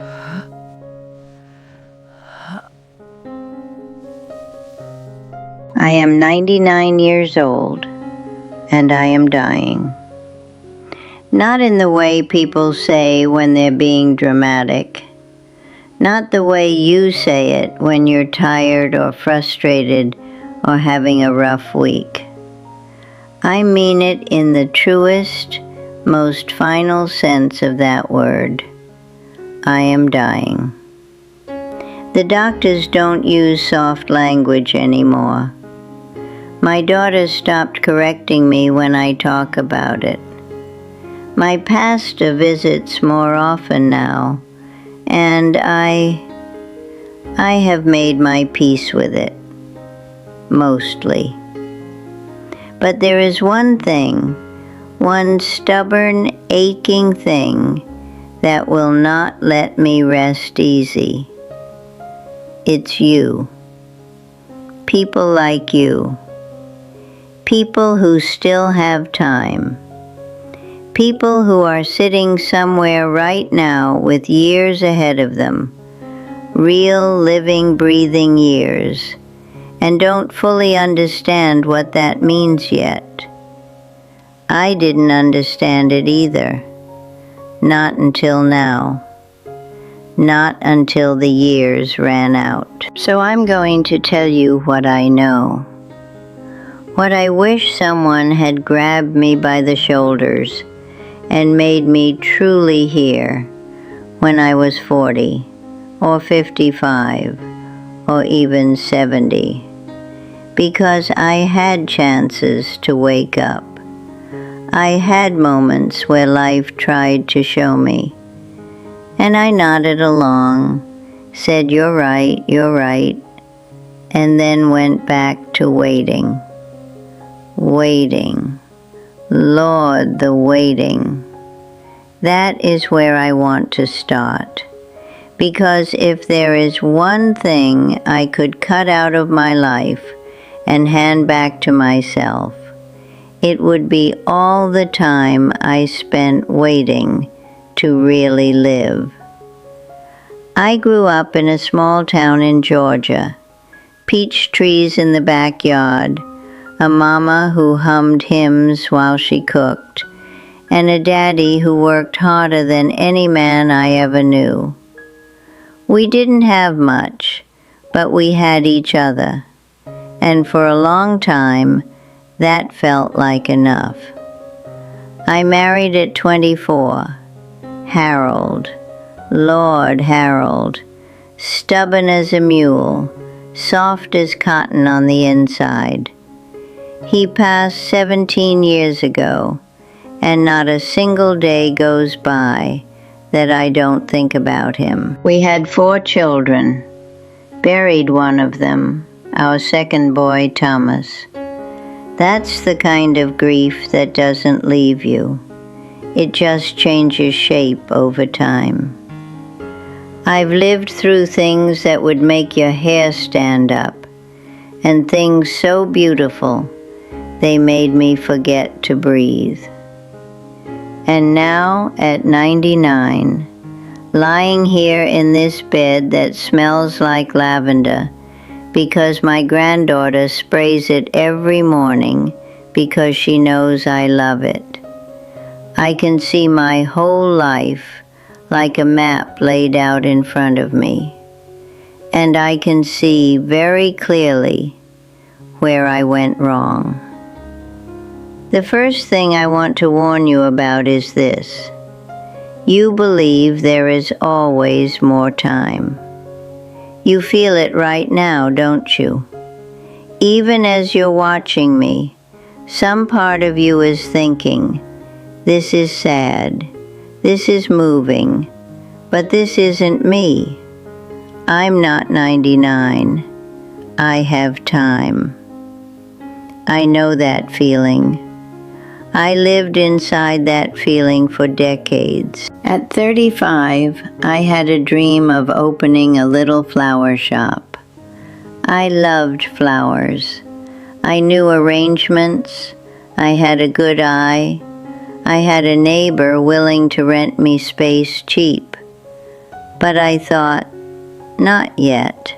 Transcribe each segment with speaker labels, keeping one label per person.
Speaker 1: I am 99 years old, and I am dying. Not in the way people say when they're being dramatic. Not the way you say it when you're tired or frustrated or having a rough week. I mean it in the truest, most final sense of that word. I am dying. The doctors don't use soft language anymore. My daughter stopped correcting me when I talk about it. My pastor visits more often now, and I have made my peace with it, mostly. But there is one thing, one stubborn, aching thing that will not let me rest easy. It's you. People like you. People who still have time. People who are sitting somewhere right now with years ahead of them, real, living, breathing years, and don't fully understand what that means yet. I didn't understand it either. Not until now. Not until the years ran out. So I'm going to tell you what I know. What I wish someone had grabbed me by the shoulders and made me truly hear when I was 40 or 55 or even 70, because I had chances to wake up. I had moments where life tried to show me, and I nodded along, said, you're right, and then went back to waiting. Waiting. Lord, the waiting. That is where I want to start. Because if there is one thing I could cut out of my life and hand back to myself, it would be all the time I spent waiting to really live. I grew up in a small town in Georgia, peach trees in the backyard, a mama who hummed hymns while she cooked, and a daddy who worked harder than any man I ever knew. We didn't have much, but we had each other, and for a long time, that felt like enough. I married at 24, Harold, Lord Harold, stubborn as a mule, soft as cotton on the inside. He passed 17 years ago, and not a single day goes by that I don't think about him. We had 4 children, buried one of them, our second boy, Thomas. That's the kind of grief that doesn't leave you. It just changes shape over time. I've lived through things that would make your hair stand up, and things so beautiful they made me forget to breathe. And now, at 99, lying here in this bed that smells like lavender because my granddaughter sprays it every morning because she knows I love it, I can see my whole life like a map laid out in front of me, and I can see very clearly where I went wrong. The first thing I want to warn you about is this. You believe there is always more time. You feel it right now, don't you? Even as you're watching me, some part of you is thinking, this is sad, this is moving, but this isn't me. I'm not 99. I have time. I know that feeling. I lived inside that feeling for decades. At 35, I had a dream of opening a little flower shop. I loved flowers. I knew arrangements. I had a good eye. I had a neighbor willing to rent me space cheap. But I thought, not yet.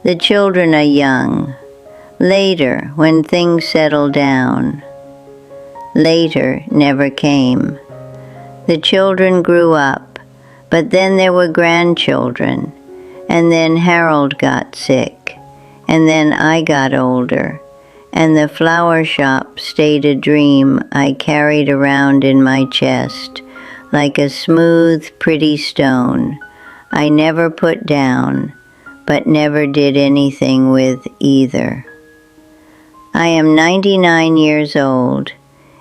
Speaker 1: The children are young. Later, when things settle down. Later never came. The children grew up, but then there were grandchildren, and then Harold got sick, and then I got older, and the flower shop stayed a dream I carried around in my chest, like a smooth, pretty stone I never put down, but never did anything with either. I am 99 years old,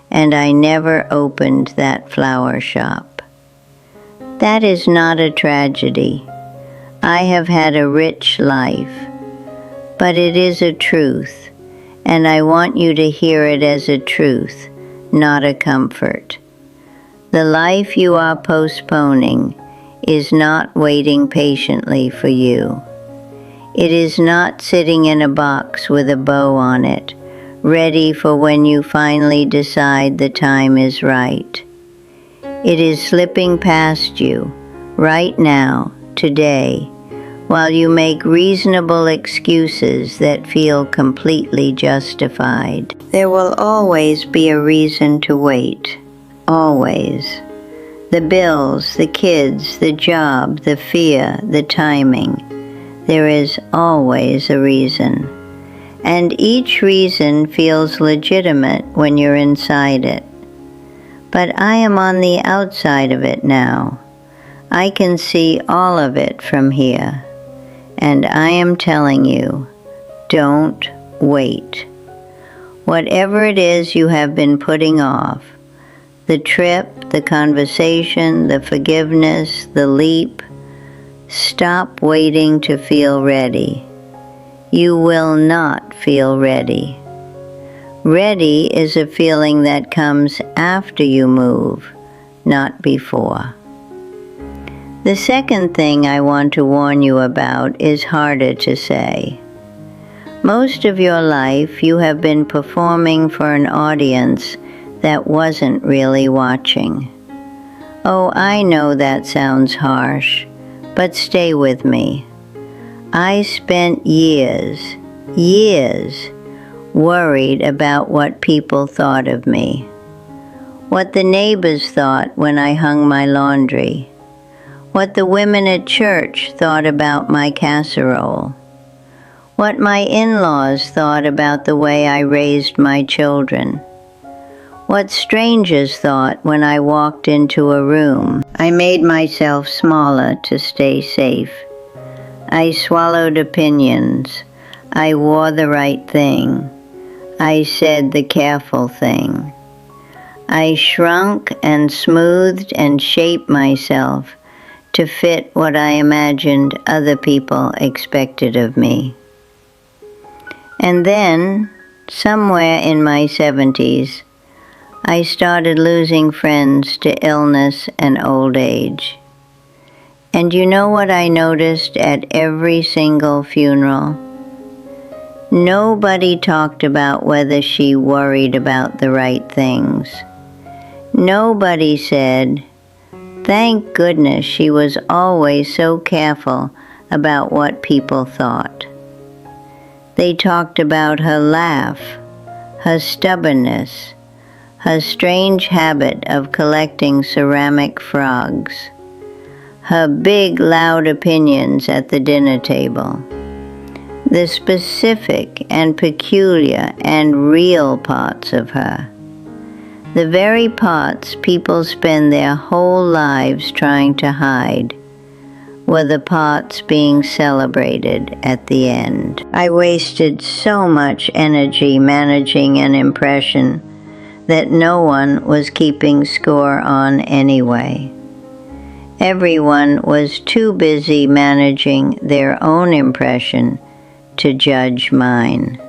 Speaker 1: and I never opened that flower shop. That is not a tragedy. I have had a rich life, but it is a truth, and I want you to hear it as a truth, not a comfort. The life you are postponing is not waiting patiently for you. It is not sitting in a box with a bow on it, ready for when you finally decide the time is right. It is slipping past you, right now, today, while you make reasonable excuses that feel completely justified. There will always be a reason to wait. Always. The bills, the kids, the job, the fear, the timing. There is always a reason. And each reason feels legitimate when you're inside it. But I am on the outside of it now. I can see all of it from here. And I am telling you, don't wait. Whatever it is you have been putting off, the trip, the conversation, the forgiveness, the leap, stop waiting to feel ready. You will not feel ready. Ready is a feeling that comes after you move, not before. The second thing I want to warn you about is harder to say. Most of your life you have been performing for an audience that wasn't really watching. Oh, I know that sounds harsh, but stay with me. I spent years, worried about what people thought of me. What the neighbors thought when I hung my laundry. What the women at church thought about my casserole. What my in-laws thought about the way I raised my children. What strangers thought when I walked into a room. I made myself smaller to stay safe. I swallowed opinions. I wore the right thing. I said the careful thing. I shrunk and smoothed and shaped myself to fit what I imagined other people expected of me. And then, somewhere in my 70s, I started losing friends to illness and old age. And you know what I noticed at every single funeral? Nobody talked about whether she worried about the right things. Nobody said, thank goodness she was always so careful about what people thought. They talked about her laugh, her stubbornness, her strange habit of collecting ceramic frogs, her big, loud opinions at the dinner table, the specific and peculiar and real parts of her, the very parts people spend their whole lives trying to hide, were the parts being celebrated at the end. I wasted so much energy managing an impression that no one was keeping score on anyway. Everyone was too busy managing their own impression to judge mine.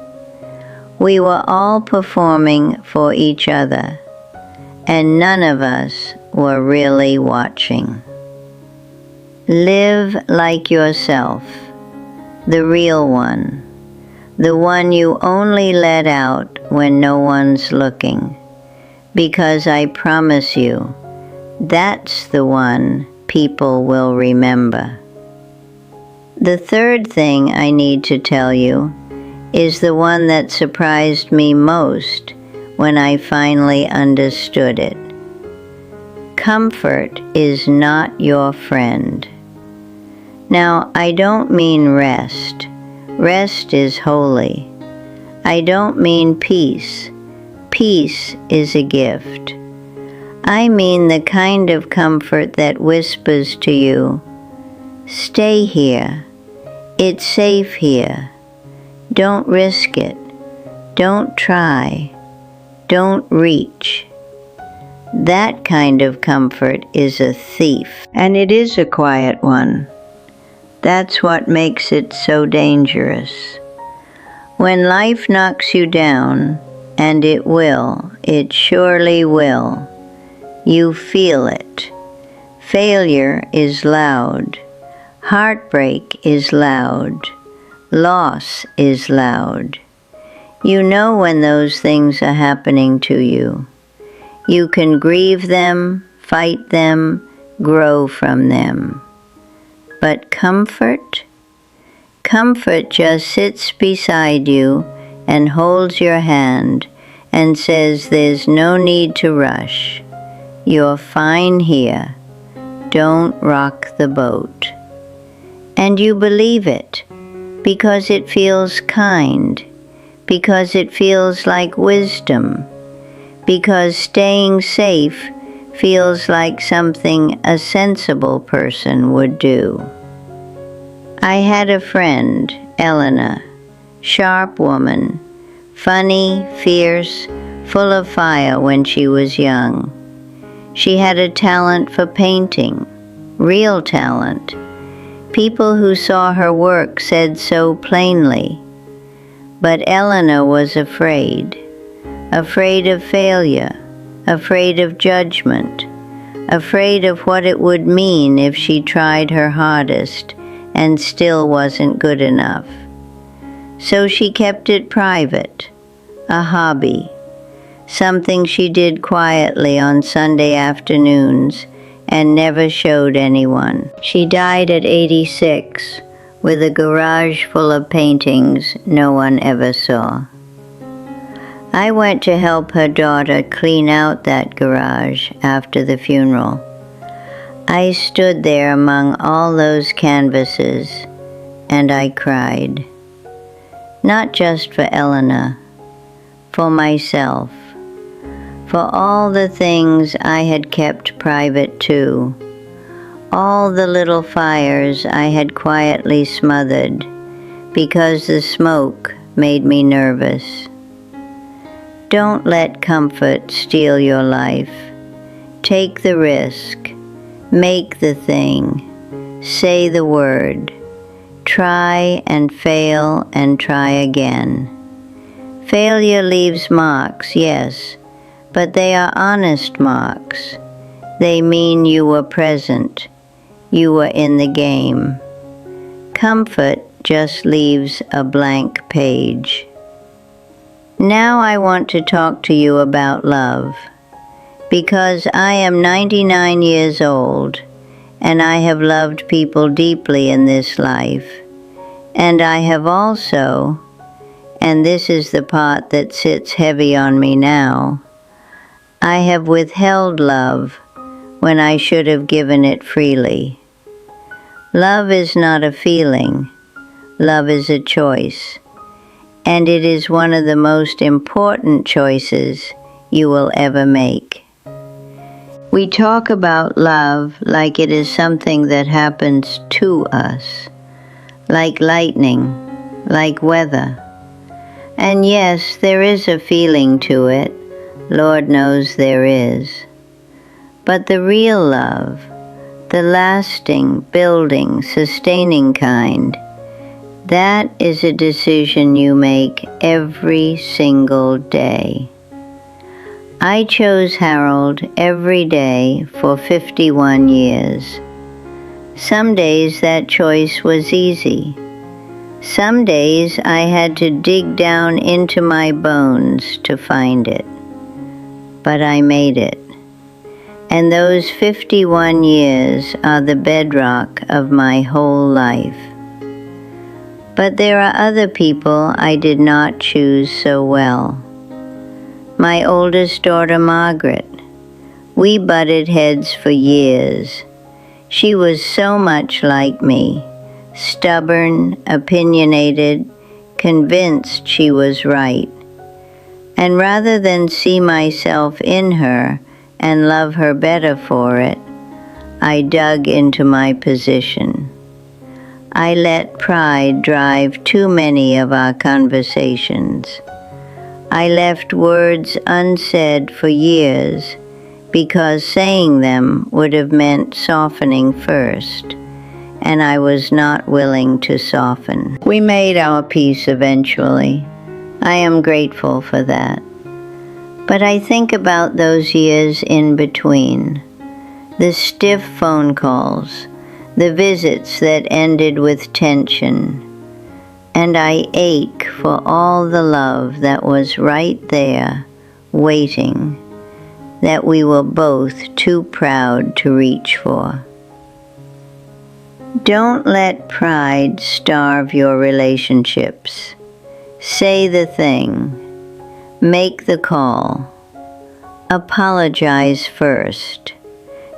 Speaker 1: We were all performing for each other, and none of us were really watching. Live like yourself, the real one, the one you only let out when no one's looking, because I promise you, that's the one people will remember. The third thing I need to tell you is the one that surprised me most when I finally understood it. Comfort is not your friend. Now, I don't mean rest. Rest is holy. I don't mean peace. Peace is a gift. I mean the kind of comfort that whispers to you, "Stay here. It's safe here. Don't risk it. Don't try. Don't reach." That kind of comfort is a thief, and it is a quiet one. That's what makes it so dangerous. When life knocks you down, and it surely will, you feel it. Failure is loud. Heartbreak is loud. Loss is loud. You know when those things are happening to you. You can grieve them, fight them, grow from them. But comfort? Comfort just sits beside you and holds your hand and says there's no need to rush. You're fine here. Don't rock the boat. And you believe it because it feels kind, because it feels like wisdom, because staying safe feels like something a sensible person would do. I had a friend, Eleanor, sharp woman, funny, fierce, full of fire when she was young. She had a talent for painting, real talent. People who saw her work said so plainly. But Eleanor was afraid of failure, afraid of judgment, afraid of what it would mean if she tried her hardest and still wasn't good enough. So she kept it private, a hobby, something she did quietly on Sunday afternoons and never showed anyone. She died at 86 with a garage full of paintings no one ever saw. I went to help her daughter clean out that garage after the funeral. I stood there among all those canvases and I cried. Not just for Eleanor, for myself, for all the things I had kept private too, all the little fires I had quietly smothered because the smoke made me nervous. Don't let comfort steal your life. Take the risk. Make the thing. Say the word. Try and fail and try again. Failure leaves marks, yes, but they are honest marks. They mean you were present. You were in the game. Comfort just leaves a blank page. Now I want to talk to you about love, because I am 99 years old, and I have loved people deeply in this life, and I have also, and this is the part that sits heavy on me now, I have withheld love when I should have given it freely. Love is not a feeling. Love is a choice. And it is one of the most important choices you will ever make. We talk about love like it is something that happens to us, like lightning, like weather. And yes, there is a feeling to it. Lord knows there is. But the real love, the lasting, building, sustaining kind, that is a decision you make every single day. I chose Harold every day for 51 years. Some days that choice was easy. Some days I had to dig down into my bones to find it. But I made it. And those 51 years are the bedrock of my whole life. But there are other people I did not choose so well. My oldest daughter, Margaret. We butted heads for years. She was so much like me, stubborn, opinionated, convinced she was right. And rather than see myself in her and love her better for it, I dug into my position. I let pride drive too many of our conversations. I left words unsaid for years because saying them would have meant softening first, and I was not willing to soften. We made our peace eventually. I am grateful for that. But I think about those years in between, the stiff phone calls, the visits that ended with tension, and I ache for all the love that was right there, waiting, that we were both too proud to reach for. Don't let pride starve your relationships. Say the thing. Make the call. Apologize first,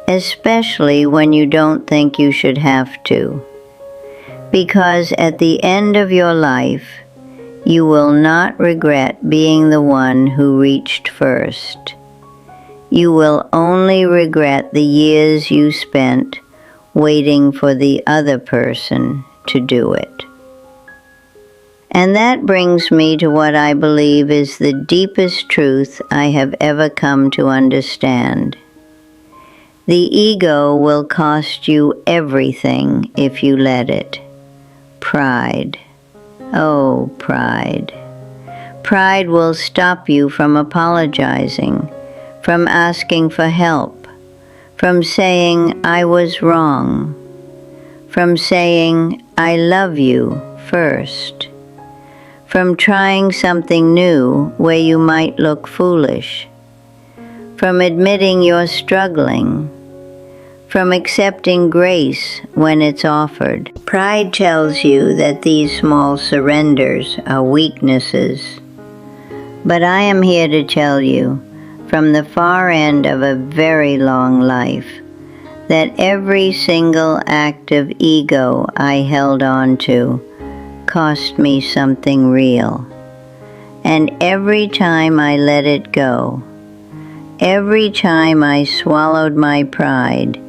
Speaker 1: especially when you don't think you should have to. Because at the end of your life, you will not regret being the one who reached first. You will only regret the years you spent waiting for the other person to do it. And that brings me to what I believe is the deepest truth I have ever come to understand. The ego will cost you everything if you let it. Pride. Oh, pride. Pride will stop you from apologizing, from asking for help, from saying, I was wrong, from saying, I love you first, from trying something new where you might look foolish, from admitting you're struggling, from accepting grace when it's offered. Pride tells you that these small surrenders are weaknesses. But I am here to tell you, from the far end of a very long life, that every single act of ego I held on to cost me something real. And every time I let it go, every time I swallowed my pride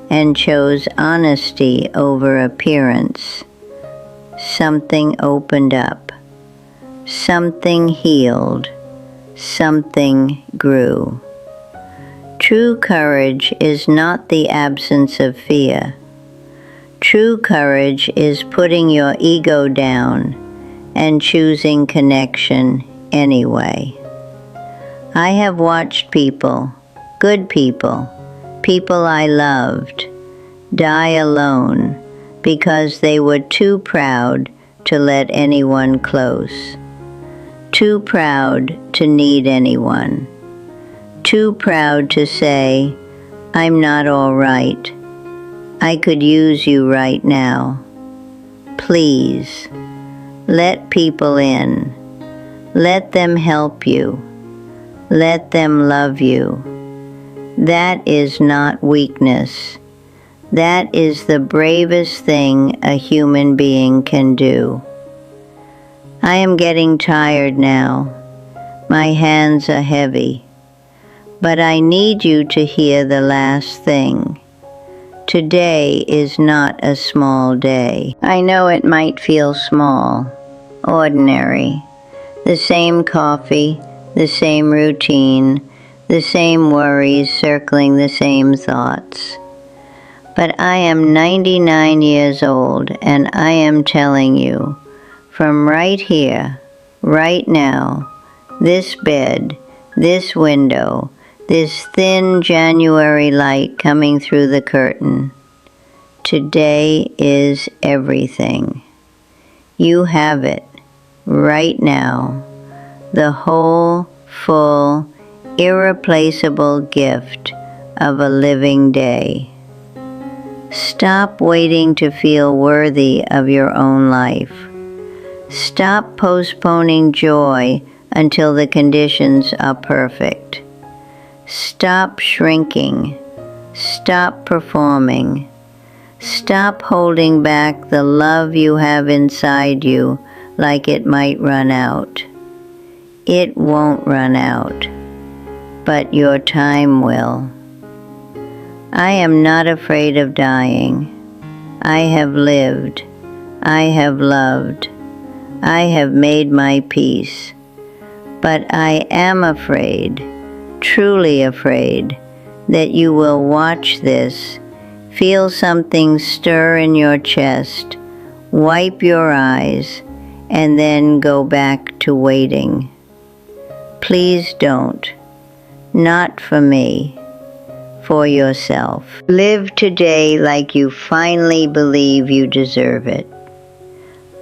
Speaker 1: and chose honesty over appearance, something opened up, something healed, something grew. True courage is not the absence of fear. True courage is putting your ego down and choosing connection anyway. I have watched people, good people, people I loved, die alone because they were too proud to let anyone close, too proud to need anyone, too proud to say, I'm not all right. I could use you right now. Please, let people in. Let them help you. Let them love you. That is not weakness. That is the bravest thing a human being can do. I am getting tired now. My hands are heavy. But I need you to hear the last thing. Today is not a small day. I know it might feel small, ordinary. The same coffee, the same routine, the same worries circling the same thoughts. But I am 99 years old, and I am telling you, from right here, right now, this bed, this window, this thin January light coming through the curtain, today is everything. You have it, right now, the whole, full, irreplaceable gift of a living day. Stop waiting to feel worthy of your own life. Stop postponing joy until the conditions are perfect. Stop shrinking. Stop performing. Stop holding back the love you have inside you like it might run out. It won't run out, but your time will. I am not afraid of dying. I have lived. I have loved. I have made my peace. But I am afraid, truly afraid, that you will watch this, feel something stir in your chest, wipe your eyes, and then go back to waiting. Please don't. Not for me. For yourself. Live today like you finally believe you deserve it.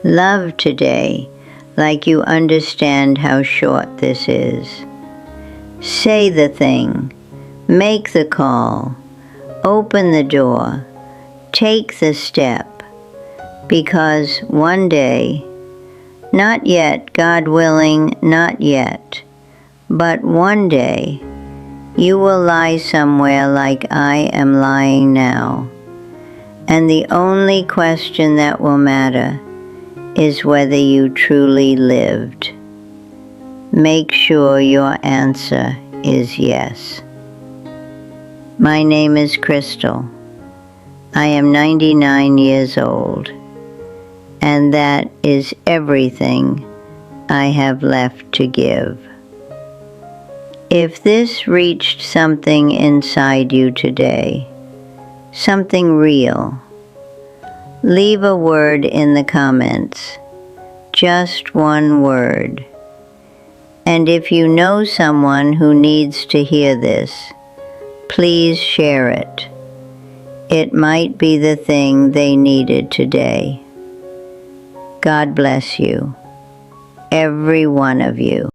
Speaker 1: Love today like you understand how short this is. Say the thing. Make the call. Open the door. Take the step. Because one day, not yet, God willing, not yet, but one day, you will lie somewhere like I am lying now. And the only question that will matter is whether you truly lived. Make sure your answer is yes. My name is Crystal. I am 99 years old, and that is everything I have left to give. If this reached something inside you today, something real, leave a word in the comments, just one word. And if you know someone who needs to hear this, please share it. It might be the thing they needed today. God bless you, every one of you.